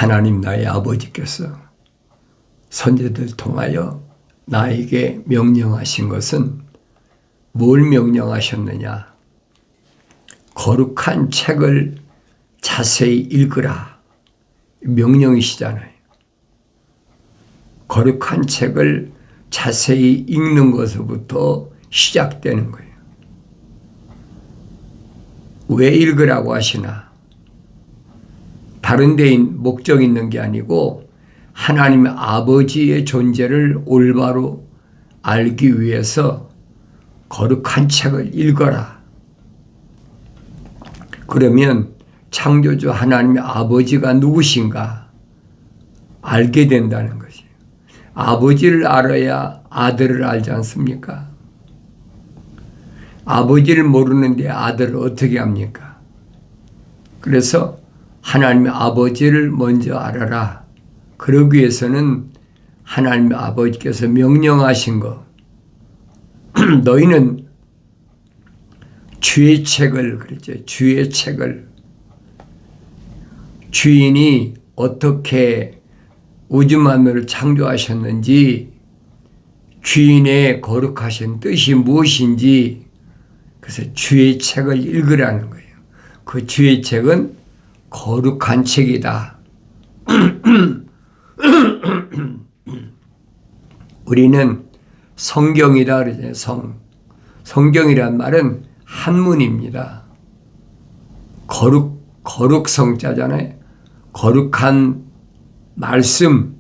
하나님 나의 아버지께서 선제들 통하여 나에게 명령하신 것은 뭘 명령하셨느냐? 거룩한 책을 자세히 읽으라. 명령이시잖아요. 거룩한 책을 자세히 읽는 것부터 시작되는 거예요. 왜 읽으라고 하시나? 다른 데 목적 있는 게 아니고 하나님 아버지의 존재를 올바로 알기 위해서 거룩한 책을 읽어라. 그러면 창조주 하나님의 아버지가 누구신가 알게 된다는 것이에요. 아버지를 알아야 아들을 알지 않습니까? 아버지를 모르는데 아들을 어떻게 합니까? 그래서 하나님의 아버지를 먼저 알아라. 그러기 위해서는 하나님의 아버지께서 명령하신 것, 너희는 주의 책을, 그랬죠. 주의 책을, 주인이 어떻게 우주 만물을 창조하셨는지, 주인의 거룩하신 뜻이 무엇인지, 그래서 주의 책을 읽으라는 거예요. 그 주의 책은 거룩한 책이다. 우리는 성경이다 그러잖아요. 성경이란 말은 한문입니다. 거룩 성자잖아요. 거룩한 말씀,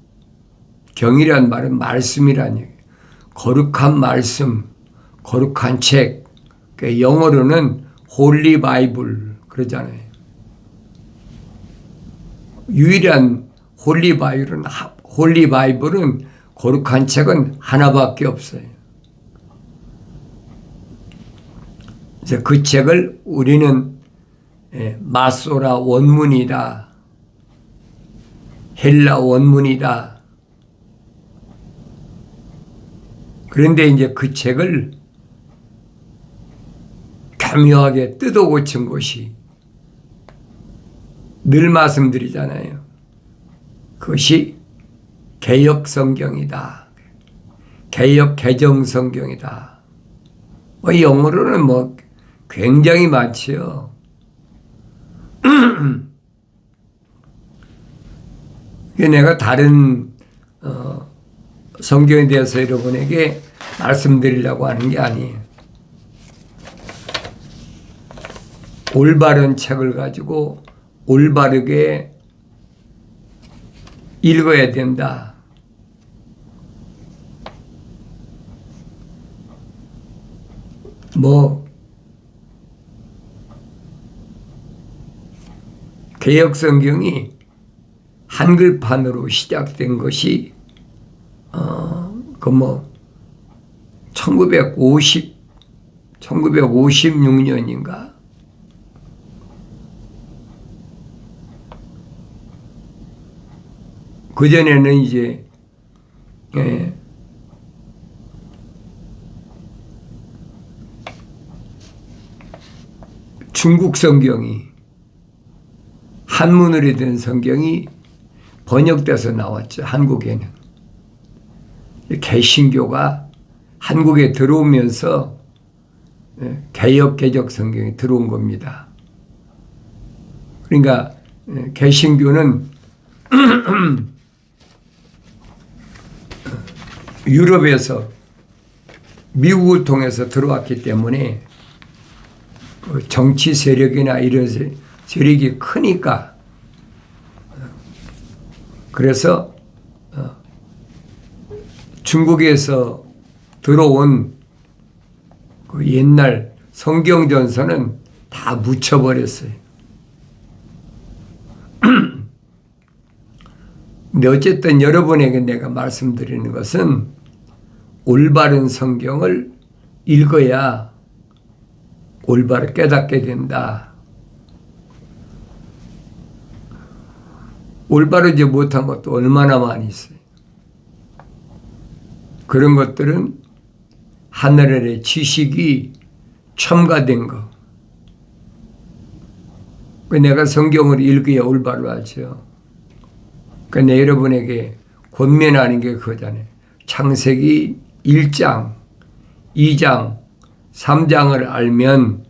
경이란 말은 말씀이란 얘기예요. 거룩한 말씀, 거룩한 책, 영어로는 홀리 바이블 그러잖아요. 유일한 홀리 바이블은 거룩한 책은 하나밖에 없어요. 그래서 그 책을 우리는 마소라 원문이다, 헬라 원문이다. 그런데 이제 그 책을 교묘하게 뜯어 고친 것이 늘 말씀드리잖아요. 그것이 개역 성경이다. 개역 개정 성경이다. 영어로는 굉장히 많지요. 내가 다른 성경에 대해서 여러분에게 말씀드리려고 하는 게 아니에요. 올바른 책을 가지고 올바르게 읽어야 된다. 개역 성경이 한글판으로 시작된 것이 1956년인가? 그전에는 이제 중국 성경이 한문으로 된 성경이 번역돼서 나왔죠. 한국에는. 개신교가 한국에 들어오면서 개역 개정 성경이 들어온 겁니다. 그러니까 개신교는 유럽에서 미국을 통해서 들어왔기 때문에 정치 세력이나 이런 세력이 크니까 그래서 중국에서 들어온 그 옛날 성경전서는 다 묻혀버렸어요. 근데 어쨌든 여러분에게 내가 말씀드리는 것은 올바른 성경을 읽어야 올바로 깨닫게 된다. 올바르지 못한 것도 얼마나 많이 있어요. 그런 것들은 하늘의 지식이 첨가된 거. 내가 성경을 읽어야 올바로 알죠. 그러니까 내 여러분에게 권면하는 게 그거잖아요. 창세기 1장, 2장, 3장을 알면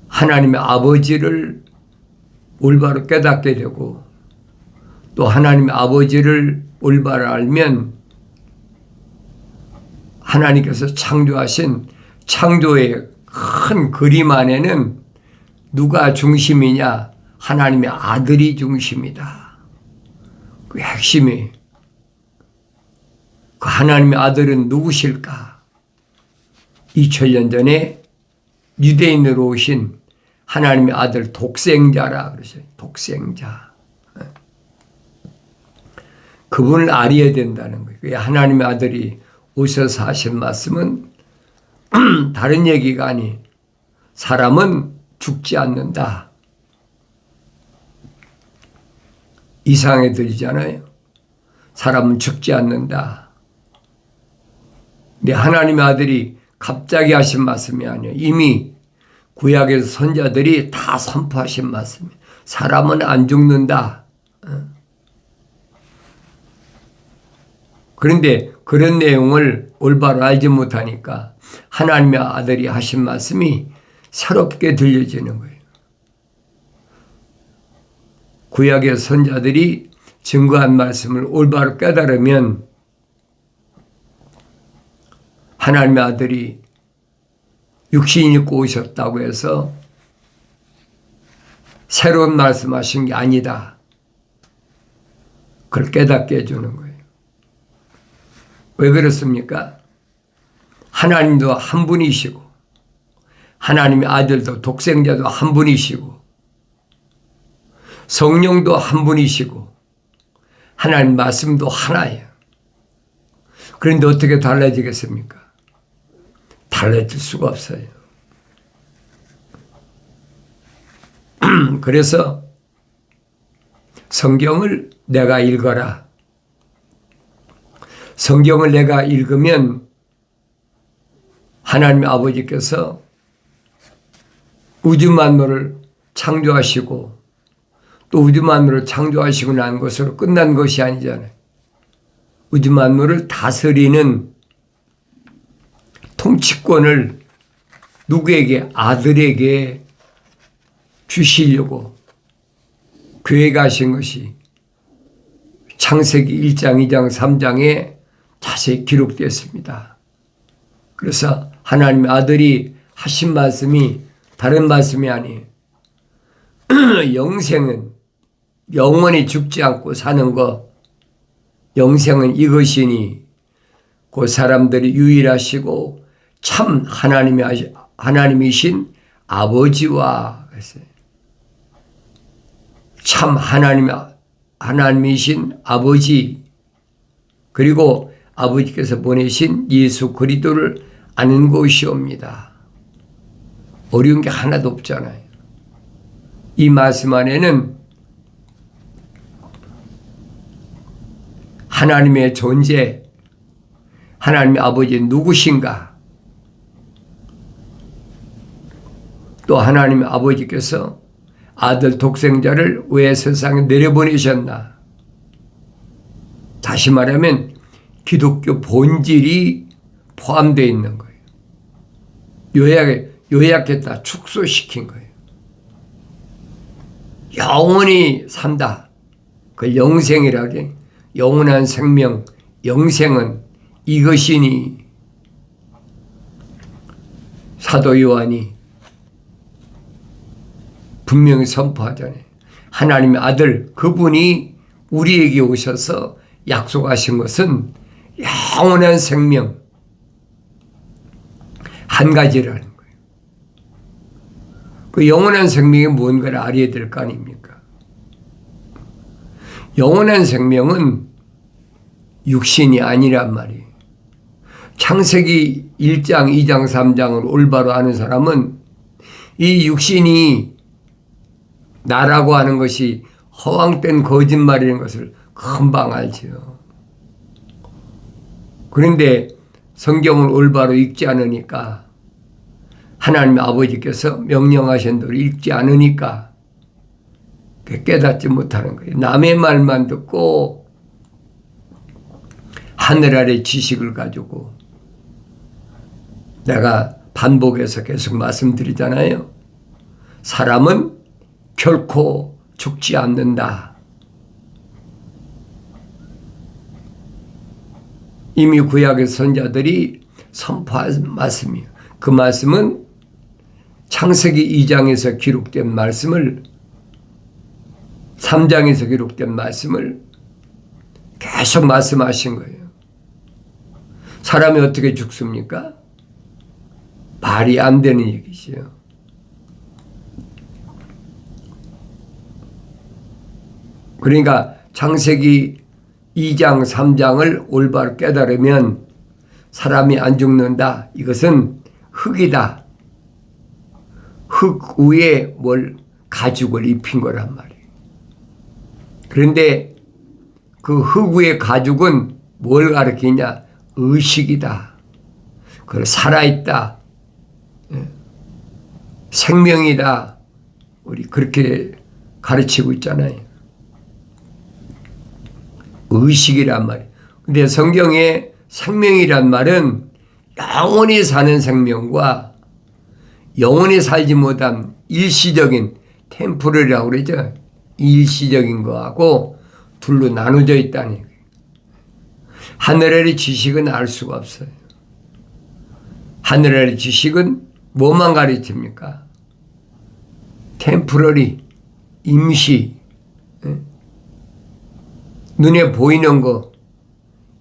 하나님의 아버지를 올바로 깨닫게 되고 또 하나님의 아버지를 올바로 알면 하나님께서 창조하신 창조의 큰 그림 안에는 누가 중심이냐? 하나님의 아들이 중심이다. 그 핵심이 그 하나님의 아들은 누구실까? 2000년 전에 유대인으로 오신 하나님의 아들 독생자라 그러죠. 독생자. 그분을 알아야 된다는 거예요. 하나님의 아들이 오셔서 하신 말씀은 다른 얘기가 아니 사람은 죽지 않는다. 이상해 들리잖아요. 사람은 죽지 않는다. 근데 하나님의 아들이 갑자기 하신 말씀이 아니에요. 이미 구약에서 선자들이 다 선포하신 말씀이에요. 사람은 안 죽는다. 그런데 그런 내용을 올바로 알지 못하니까 하나님의 아들이 하신 말씀이 새롭게 들려지는 거예요. 구약의 선자들이 증거한 말씀을 올바로 깨달으면 하나님의 아들이 육신을 입고 오셨다고 해서 새로운 말씀하신 게 아니다. 그걸 깨닫게 해주는 거예요. 왜 그렇습니까? 하나님도 한 분이시고 하나님의 아들도 독생자도 한 분이시고 성령도 한 분이시고 하나님 말씀도 하나예요. 그런데 어떻게 달라지겠습니까? 달라질 수가 없어요. 그래서 성경을 내가 읽어라. 성경을 내가 읽으면 하나님의 아버지께서 우주 만물을 창조하시고 또 우주 만물을 창조하시고 난 것으로 끝난 것이 아니잖아요. 우주 만물을 다스리는 통치권을 누구에게? 아들에게 주시려고 계획하신 것이 창세기 1장, 2장, 3장에 자세히 기록되었습니다. 그래서 하나님의 아들이 하신 말씀이 다른 말씀이 아니에요. 영생은 영원히 죽지 않고 사는 것, 영생은 이것이니 그 사람들이 유일하시고 참 하나님이신 아버지와 참 하나님이신 아버지 그리고 아버지께서 보내신 예수 그리스도를 아는 것이옵니다. 어려운 게 하나도 없잖아요. 이 말씀 안에는 하나님의 존재, 하나님의 아버지 누구신가? 또 하나님의 아버지께서 아들 독생자를 왜 세상에 내려보내셨나? 다시 말하면 기독교 본질이 포함되어 있는 거예요. 요약했다. 축소시킨 거예요. 영원히 산다. 그걸 영생이라게. 영원한 생명, 영생은 이것이니 사도 요한이 분명히 선포하잖아요. 하나님의 아들 그분이 우리에게 오셔서 약속하신 것은 영원한 생명 한 가지라는 거예요. 그 영원한 생명이 뭔가를 알아야 될 거 아닙니까? 영원한 생명은 육신이 아니란 말이에요. 창세기 1장, 2장, 3장을 올바로 아는 사람은 이 육신이 나라고 하는 것이 허황된 거짓말이라는 것을 금방 알지요. 그런데 성경을 올바로 읽지 않으니까 하나님 아버지께서 명령하신 대로 읽지 않으니까 깨닫지 못하는 거예요. 남의 말만 듣고 하늘 아래 지식을 가지고, 내가 반복해서 계속 말씀드리잖아요. 사람은 결코 죽지 않는다. 이미 구약의 선자들이 선포한 말씀이에요. 그 말씀은 창세기 2장에서 기록된 말씀을, 3장에서 기록된 말씀을 계속 말씀하신 거예요. 사람이 어떻게 죽습니까? 말이 안 되는 얘기지요. 그러니까 창세기 2장, 3장을 올바로 깨달으면 사람이 안 죽는다. 이것은 흙이다. 흙 위에 가죽을 입힌 거란 말이에요. 그런데 그 흙 위의 가죽은 뭘 가리키냐? 의식이다. 그걸 살아있다. 생명이다. 우리 그렇게 가르치고 있잖아요. 의식이란 말이에요. 근데 성경에 생명이란 말은 영원히 사는 생명과 영원히 살지 못한 일시적인 템포럴이라고 그러죠. 일시적인 거하고 둘로 나눠져 있다는 얘기예요. 하늘의 지식은 알 수가 없어요. 하늘의 지식은 뭐만 가르칩니까? 템포러리, 임시, 눈에 보이는 거,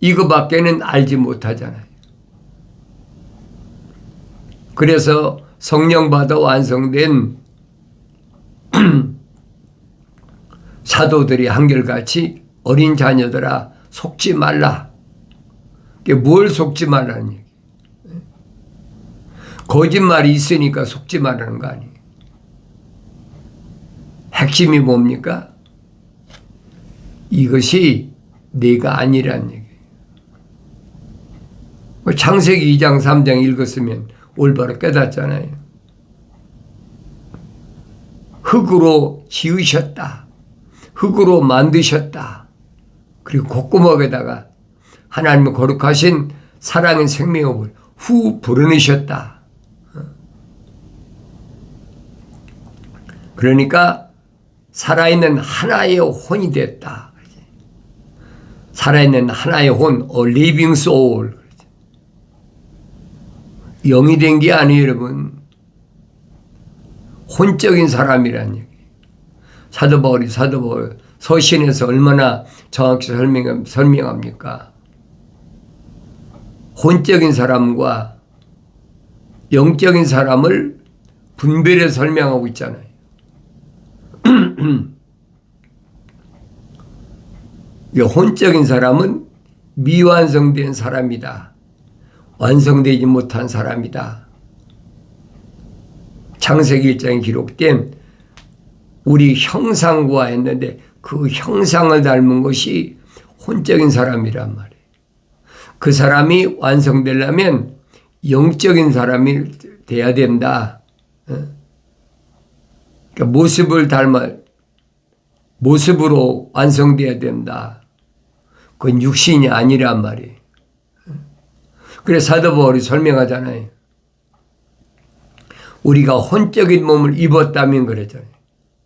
이거밖에는 알지 못하잖아요. 그래서 성령 받아 완성된 사도들이 한결같이 어린 자녀들아 속지 말라. 뭘 속지 말라는 얘기? 거짓말이 있으니까 속지 말라는 거 아니에요. 핵심이 뭡니까? 이것이 내가 아니란 얘기예요. 창세기 2장 3장 읽었으면 올바로 깨닫잖아요. 흙으로 지으셨다. 흙으로 만드셨다. 그리고 콧구멍에다가 하나님의 거룩하신 사랑의 생명을 후 불어넣으셨다. 그러니까 살아있는 하나의 혼이 됐다. 살아있는 하나의 혼, a living soul. 영이 된 게 아니에요, 여러분. 혼적인 사람이라는 얘기. 사도 바울이 서신에서 얼마나 정확히 설명합니까? 혼적인 사람과 영적인 사람을 분별해 설명하고 있잖아요. 혼적인 사람은 미완성된 사람이다. 완성되지 못한 사람이다. 창세기 1장에 기록된 우리 형상과 했는데 그 형상을 닮은 것이 혼적인 사람이란 말이에요. 그 사람이 완성되려면 영적인 사람이 돼야 된다. 그러니까 모습으로 완성돼야 된다. 그건 육신이 아니란 말이에요. 그래서 사도 바울이 설명하잖아요. 우리가 혼적인 몸을 입었다면 그랬잖아요.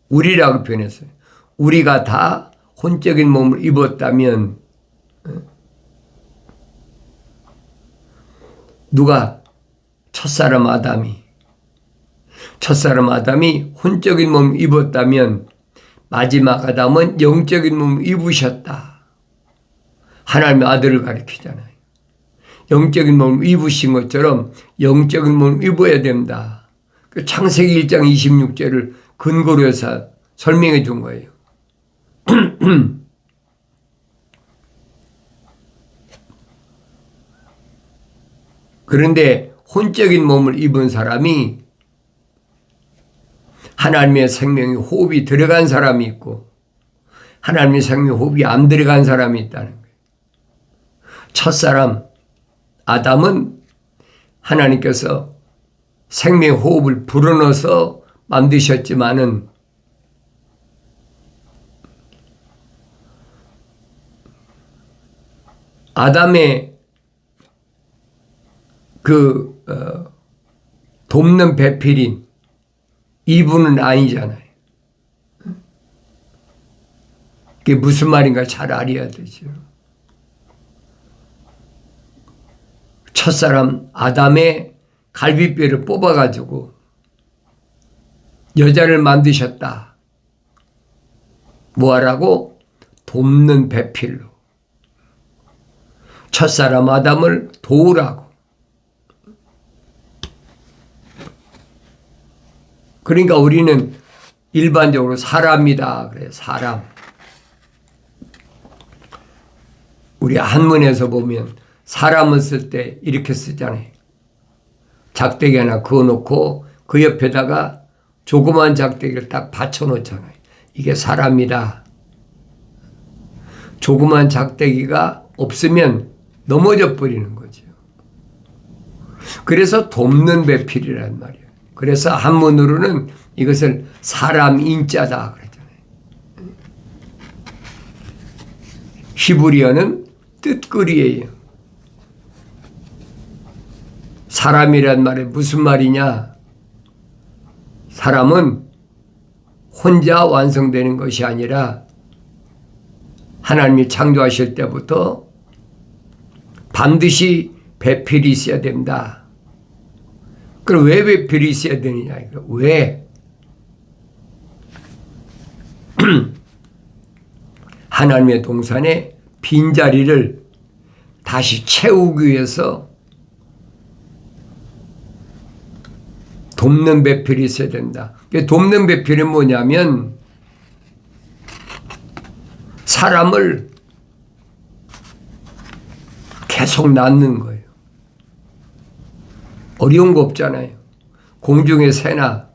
우리라고 표현했어요. 우리가 다 혼적인 몸을 입었다면 누가? 첫사람 아담이 혼적인 몸을 입었다면 마지막 아담은 영적인 몸을 입으셨다. 하나님의 아들을 가리키잖아요. 영적인 몸을 입으신 것처럼 영적인 몸을 입어야 된다. 창세기 1장 26절을 근거로 해서 설명해 준 거예요. 그런데 혼적인 몸을 입은 사람이 하나님의 생명의 호흡이 들어간 사람이 있고 하나님의 생명의 호흡이 안 들어간 사람이 있다는 거예요. 첫사람 아담은 하나님께서 생명의 호흡을 불어넣어서 만드셨지만은 아담의 돕는 배필인 이브는 아니잖아요. 그게 무슨 말인가 잘 알아야 되죠. 첫사람 아담의 갈비뼈를 뽑아가지고 여자를 만드셨다. 뭐하라고? 돕는 배필로. 첫사람 아담을 도우라고. 그러니까 우리는 일반적으로 사람이다 그래. 사람. 우리 한문에서 보면 사람을 쓸 때 이렇게 쓰잖아요. 작대기 하나 그어놓고 그 옆에다가 조그만 작대기를 딱 받쳐놓잖아요. 이게 사람이다. 조그만 작대기가 없으면 넘어져 버리는 거죠. 그래서 돕는 배필이란 말이에요. 그래서 한문으로는 이것을 사람 인자다 그랬잖아요. 히브리어는 뜻글이에요. 사람이란 말이 무슨 말이냐? 사람은 혼자 완성되는 것이 아니라 하나님이 창조하실 때부터 반드시 배필이 있어야 된다. 그럼 왜 배필이 있어야 되느냐? 왜? 하나님의 동산에 빈자리를 다시 채우기 위해서 돕는 배필이 있어야 된다. 돕는 배필은 뭐냐면 사람을 계속 낳는 거예요. 어려운 거 없잖아요. 공중의 새나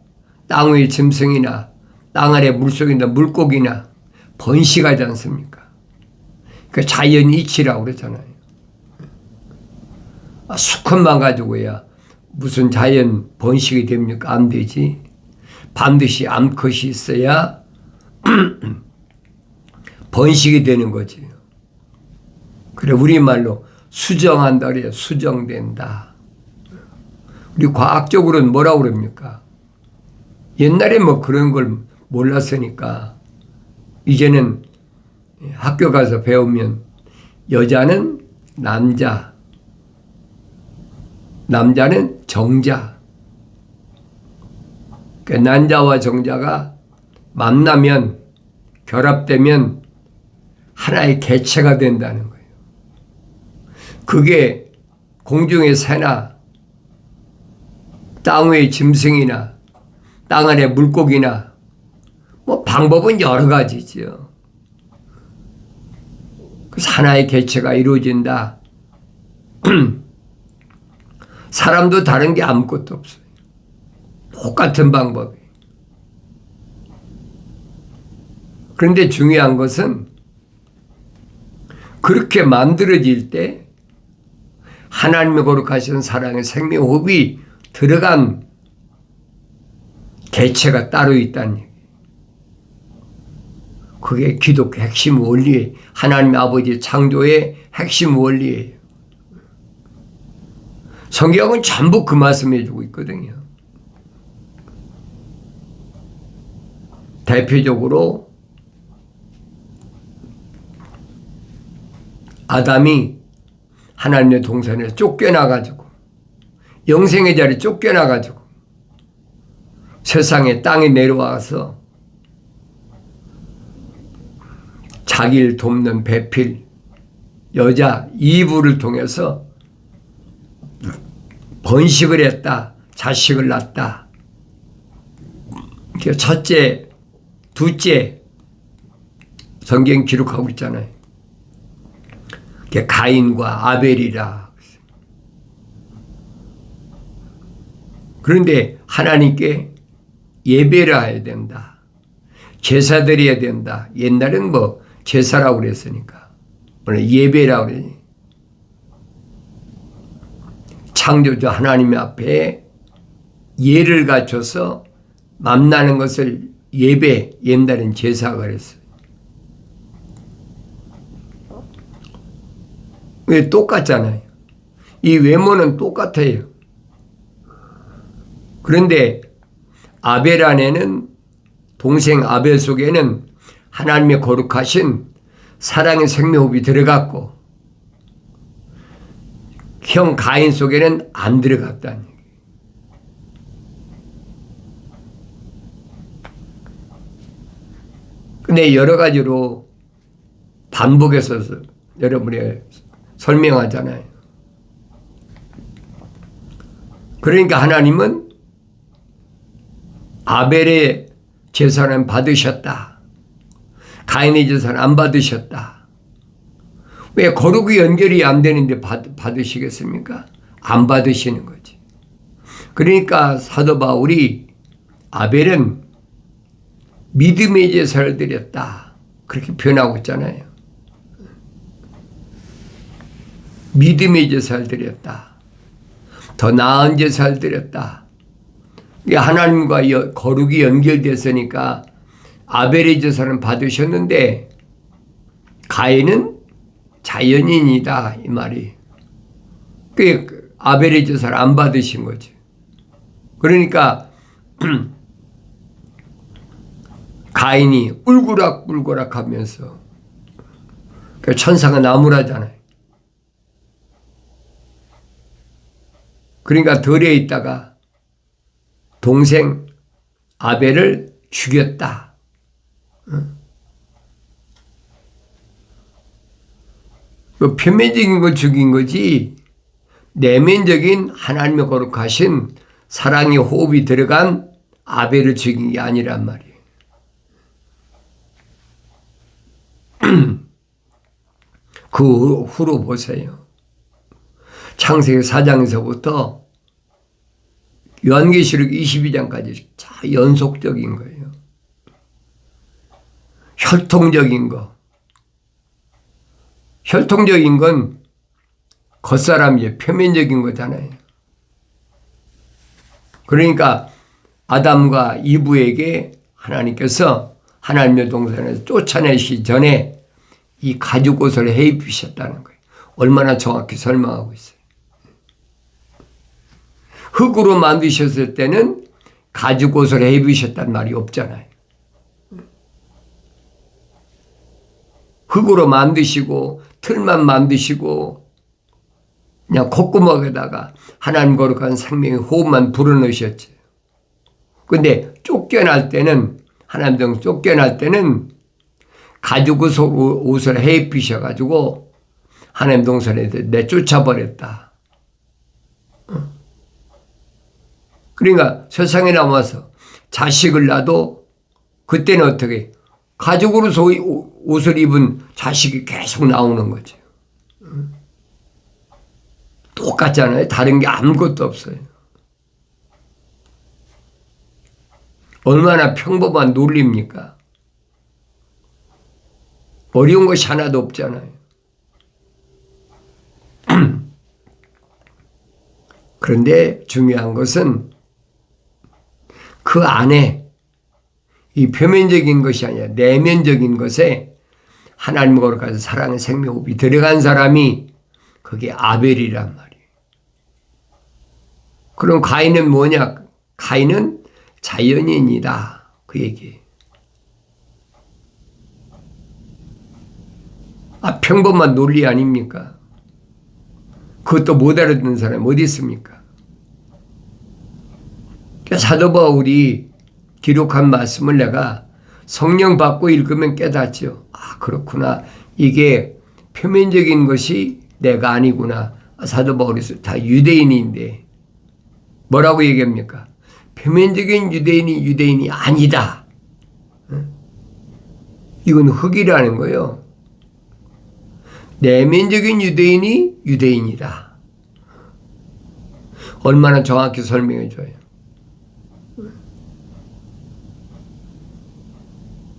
땅 위의 짐승이나 땅 아래 물속이나 물고기나 번식하지 않습니까? 그 자연 이치라고 그러잖아요. 수컷만 가지고야 무슨 자연 번식이 됩니까? 안 되지. 반드시 암컷이 있어야 번식이 되는 거지. 그래 우리말로 수정한다 그래요. 수정된다. 우리 과학적으로는 뭐라고 그럽니까? 옛날에 뭐 그런 걸 몰랐으니까 이제는 학교 가서 배우면 여자는 남자, 남자는 정자. 그 난자와 정자가 만나면 결합되면 하나의 개체가 된다는 거예요. 그게 공중의 새나 땅 위의 짐승이나 땅 아래 물고기나 뭐 방법은 여러 가지죠. 그래서 하나의 개체가 이루어진다. 사람도 다른 게 아무것도 없어요. 똑같은 방법이. 그런데 중요한 것은 그렇게 만들어질 때 하나님의 거룩하신 사랑의 생명호흡이 들어간 개체가 따로 있다는 얘기예요. 그게 기독교 핵심 원리예요. 하나님 아버지 창조의 핵심 원리예요. 성경은 전부 그 말씀해 주고 있거든요. 대표적으로 아담이 하나님의 동산에서 쫓겨나가지고 영생의 자리에 쫓겨나가지고 세상에 땅에 내려와서 자기를 돕는 배필 여자 이브를 통해서 번식을 했다. 자식을 낳았다. 첫째, 둘째 성경 기록하고 있잖아요. 가인과 아벨이라. 그런데 하나님께 예배를 해야 된다. 제사 드려야 된다. 옛날엔 뭐 제사라고 그랬으니까. 오늘 예배라고 그러지. 창조주 하나님 앞에 예를 갖춰서 만나는 것을 예배, 옛날엔 제사가 그랬어요. 왜 똑같잖아요. 이 외모는 똑같아요. 그런데 아벨 안에는 동생 아벨 속에는 하나님의 거룩하신 사랑의 생명호흡이 들어갔고 형 가인 속에는 안 들어갔다는 얘기예요. 근데 여러 가지로 반복해서 여러분이 설명하잖아요. 그러니까 하나님은 아벨의 제사는 받으셨다. 가인의 제사는 안 받으셨다. 왜 거룩이 연결이 안 되는데 받으시겠습니까? 안 받으시는 거지. 그러니까 사도 바울이 아벨은 믿음의 제사를 드렸다. 그렇게 표현하고 있잖아요. 믿음의 제사를 드렸다. 더 나은 제사를 드렸다. 하나님과 거룩이 연결됐으니까 아벨의 제사는 받으셨는데 가인은 자연인이다 이 말이. 그 아벨의 제사를 안 받으신 거지. 그러니까 가인이 울고락불고락 하면서 천사가 나무라잖아요. 그러니까 덜에 있다가 동생 아벨을 죽였다. 그 표면적인 걸 죽인 거지 내면적인 하나님의 거룩하신 사랑의 호흡이 들어간 아벨을 죽인 게 아니란 말이에요. 그 후로 보세요. 창세기 4장에서부터 요한계시록 22장까지 다 연속적인 거예요. 혈통적인 거. 혈통적인 건 겉사람이에요. 표면적인 거잖아요. 그러니까 아담과 이브에게 하나님께서 하나님의 동산에서 쫓아내시기 전에 이 가죽옷을 해 입히셨다는 거예요. 얼마나 정확히 설명하고 있어요. 흙으로 만드셨을 때는 가죽옷을 해 입으셨단 말이 없잖아요. 흙으로 만드시고 틀만 만드시고 그냥 콧구멍에다가 하나님 거룩한 생명의 호흡만 불어넣으셨죠. 근데 쫓겨날 때는 하나님 등 쫓겨날 때는 가죽 옷을 해 입히셔가지고 하나님 동산에 내쫓아버렸다. 그러니까 세상에 나와서 자식을 낳아도 그때는 어떻게 가죽으로 옷을 입은 자식이 계속 나오는 거죠. 똑같잖아요. 다른 게 아무것도 없어요. 얼마나 평범한 논리입니까? 어려운 것이 하나도 없잖아요. 그런데 중요한 것은 그 안에 이 표면적인 것이 아니라 내면적인 것에 하나님과 거룩한 사랑의 생명호흡이 들어간 사람이 그게 아벨이란 말이에요. 그럼 가인은 뭐냐? 가인은 자연인이다. 그 얘기예요. 평범한 논리 아닙니까? 그것도 못 알아듣는 사람이 어디 있습니까? 사도 바울이 기록한 말씀을 내가 성령 받고 읽으면 깨닫죠. 그렇구나. 이게 표면적인 것이 내가 아니구나. 사도 바울이 다 유대인인데 뭐라고 얘기합니까? 표면적인 유대인이 유대인이 아니다. 이건 흑이라는 거예요. 내면적인 유대인이 유대인이다. 얼마나 정확히 설명해 줘요.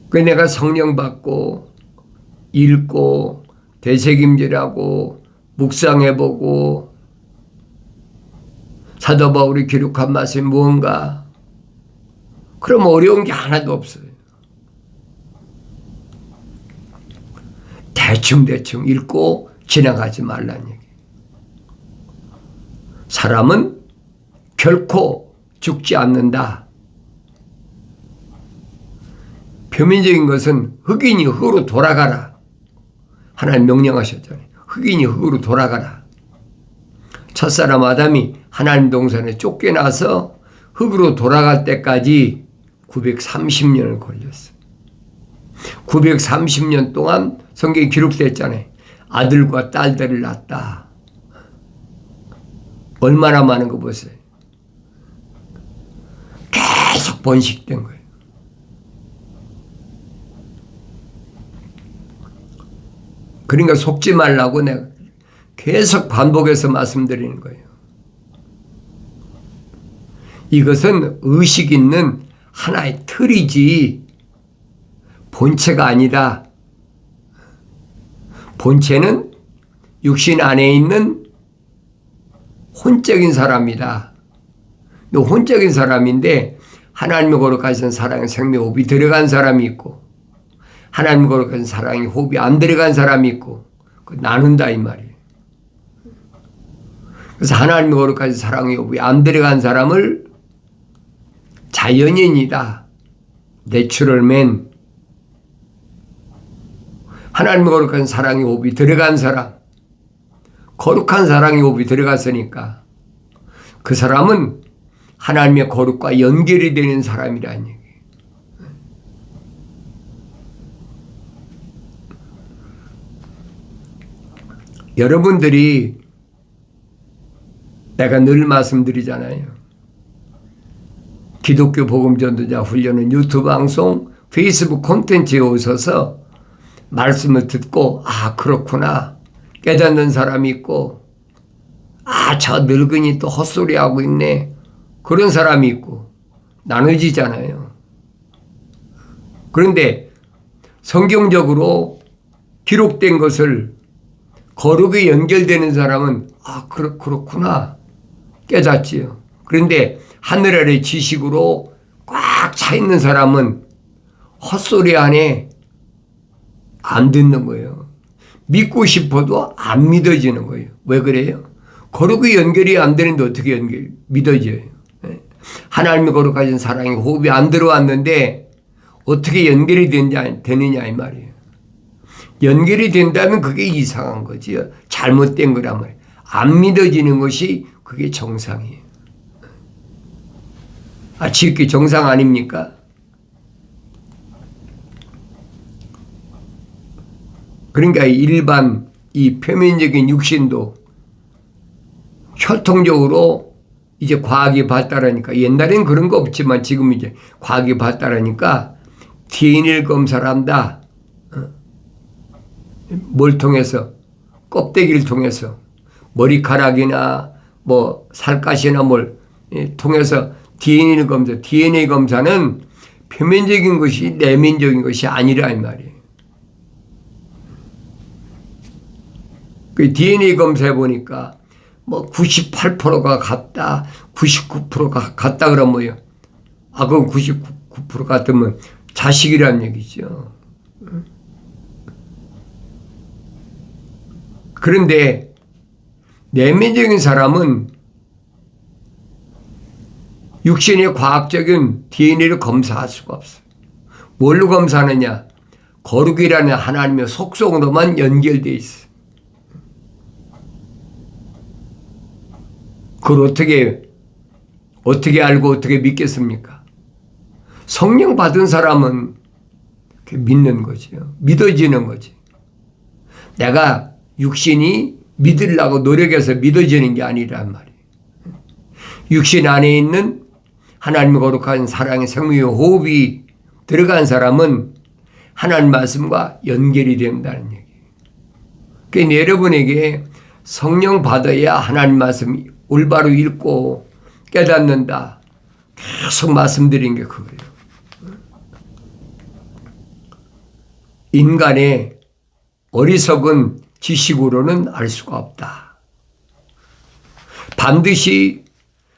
그 내가 성령 받고 읽고 되새김질하고 묵상해보고 사도 바울이 기록한 말씀이 무언가? 그럼 어려운 게 하나도 없어요. 대충 읽고 지나가지 말라는 얘기. 사람은 결코 죽지 않는다. 표면적인 것은 흑인이 흑으로 돌아가라. 하나님 명령하셨잖아요. 흑인이 흑으로 돌아가라. 첫사람 아담이 하나님 동산에 쫓겨나서 흑으로 돌아갈 때까지 930년을 걸렸어요. 930년 동안 성경에 기록됐잖아요. 아들과 딸들을 낳았다. 얼마나 많은 거 보세요. 계속 번식된 거예요. 그러니까 속지 말라고 내가 계속 반복해서 말씀드리는 거예요. 이것은 의식 있는 하나의 틀이지 본체가 아니다. 본체는 육신 안에 있는 혼적인 사람이다. 혼적인 사람인데 하나님의 거룩하신 사랑의 생명 호흡이 들어간 사람이 있고 하나님의 거룩하신 사랑의 호흡이 안 들어간 사람이 있고 나눈다 이 말이에요. 그래서 하나님의 거룩하신 사랑의 호흡이 안 들어간 사람을 자연인이다. 내추럴맨. 하나님의 거룩한 사랑의 호흡이 들어간 사람, 거룩한 사랑의 호흡이 들어갔으니까 그 사람은 하나님의 거룩과 연결이 되는 사람이라는 얘기예요. 여러분들이 내가 늘 말씀드리잖아요. 기독교 복음전도자 훈련은 유튜브 방송, 페이스북 콘텐츠에 오셔서 말씀을 듣고 아 그렇구나 깨닫는 사람이 있고 아 저 늙은이 또 헛소리하고 있네 그런 사람이 있고 나눠지잖아요. 그런데 성경적으로 기록된 것을 거룩에 연결되는 사람은 아 그렇구나 깨닫지요. 그런데 하늘 아래 지식으로 꽉 차 있는 사람은 헛소리 안에 안 듣는 거예요. 믿고 싶어도 안 믿어지는 거예요. 왜 그래요? 거룩의 연결이 안 되는데 어떻게 믿어져요? 하나님의 거룩하신 사랑이 호흡이 안 들어왔는데 어떻게 연결이 되느냐 이 말이에요. 연결이 된다면 그게 이상한 거지요. 잘못된 거란 말이에요. 안 믿어지는 것이 그게 정상이에요. 아, 지극히 정상 아닙니까? 그러니까 일반 이 표면적인 육신도 혈통적으로 이제 과학이 발달하니까 옛날엔 그런 거 없지만 지금 이제 과학이 발달하니까 DNA를 검사를 한다. 뭘 통해서? 껍데기를 통해서 머리카락이나 뭐 살갗이나 뭘 통해서 DNA 검사. DNA 검사는 표면적인 것이 내면적인 것이 아니라 이 말이에요. 그 DNA 검사해 보니까 뭐 98%가 같다, 99%가 같다 그러면 뭐예요? 아, 그럼 99% 같으면 자식이란 얘기죠. 그런데 내면적인 사람은 육신의 과학적인 DNA를 검사할 수가 없어요. 뭘로 검사하느냐? 거룩이라는 하나님의 속성으로만 연결되어 있어요. 그걸 어떻게 알고 어떻게 믿겠습니까? 성령 받은 사람은 믿는 거죠. 믿어지는 거지. 내가 육신이 믿으려고 노력해서 믿어지는 게 아니란 말이에요. 육신 안에 있는 하나님의 거룩한 사랑의 생명의 호흡이 들어간 사람은 하나님 말씀과 연결이 된다는 얘기예요. 그러니까 여러분에게 성령 받아야 하나님 말씀 올바로 읽고 깨닫는다. 계속 말씀드린 게 그거예요. 인간의 어리석은 지식으로는 알 수가 없다. 반드시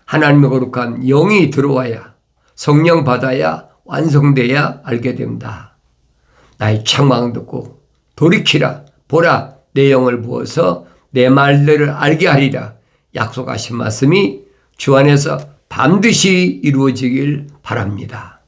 하나님의 거룩한 영이 들어와야 성령 받아야 완성돼야 알게 된다. 나의 책망 듣고 돌이키라. 보라 내 영을 부어서 내 말들을 알게 하리라 약속하신 말씀이 주 안에서 반드시 이루어지길 바랍니다.